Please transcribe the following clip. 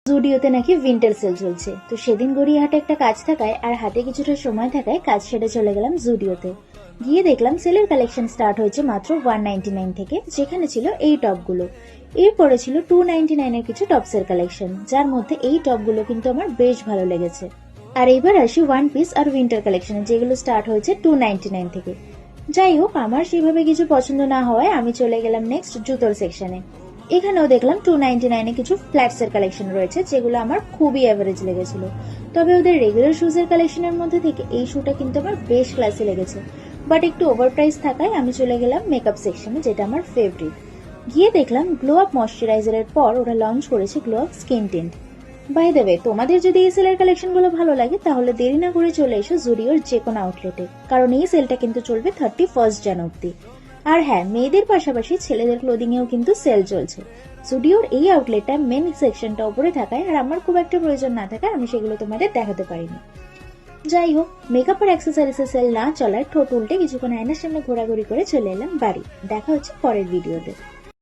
জুডিওতে নাকি winter sell চলছে, তো সেদিন গড়িয়াহাটে একটা কাজ থাকায় আর হাতে কিছুটা সময় থাকায় কাজ সেরে চলে গেলাম জুডিওতে। গিয়ে দেখলাম সেলের কালেকশন স্টার্ট হয়েছে মাত্র 199 থেকে, যেখানে ছিল এই টপগুলো। এরপরে ছিল 299 এর কিছু টপসের কালেকশন, যার মধ্যে এই টপগুলো কিন্তু আমার বেশ ভালো লেগেছে। আর এইবার আসি ওয়ান পিস আর উইন্টার কালেকশনে, যেগুলো স্টার্ট হয়েছে 299 থেকে। যাই হোক, আমার সেভাবে কিছু পছন্দ না হওয়ায় আমি চলে গেলাম নেক্সট জুতোর সেকশনে। এখানেও দেখলাম 299 এ কিছু ফ্ল্যাটস এর কালেকশন রয়েছে, যেগুলো আমার খুবই অ্যাভারেজ লেগেছিল। তবে ওদের রেগুলার শুজ এর কালেকশনের মধ্যে থেকে এই শুটা কিন্তু আমার বেশ ক্লাসি লেগেছে, বাট একটু ওভার প্রাইস থাকায় আমি চলে গেলাম মেকআপ সেকশনে, যেটা আমার ফেভারিট। গিয়ে দেখলাম গ্লো আপ ময়শ্চারাইজারের পর ওরা লঞ্চ করেছে glow up skin tint. By the way, তোমাদের যদি এই সেলের কালেকশন গুলো ভালো লাগে তাহলে দেরি না করে চলে এসো জুডিওর যে কোনো আউটলেটে, কারণ এই সেলটা কিন্তু চলবে 31 জানুয়ারি অব্দি। আর হ্যাঁ, মেয়েদের পাশাপাশি ছেলেদের ক্লোদিং এও কিন্তু সেল চলছে। জুডিওর এই আউটলেটটা মেন সেকশনটা উপরে থাকায় আর আমার খুব একটা প্রয়োজন না থাকায় আমি সেগুলো তোমাদের দেখাতে পারিনি। যাই হোক, মেকআপ আর অ্যাক্সেসরিজের সেল না চলায় ঠোঁট উল্টে কিছুক্ষণ আয়নার সামনে ঘোরাঘুরি করে চলে এলাম বাড়ি। দেখা হচ্ছে পরের ভিডিওতে।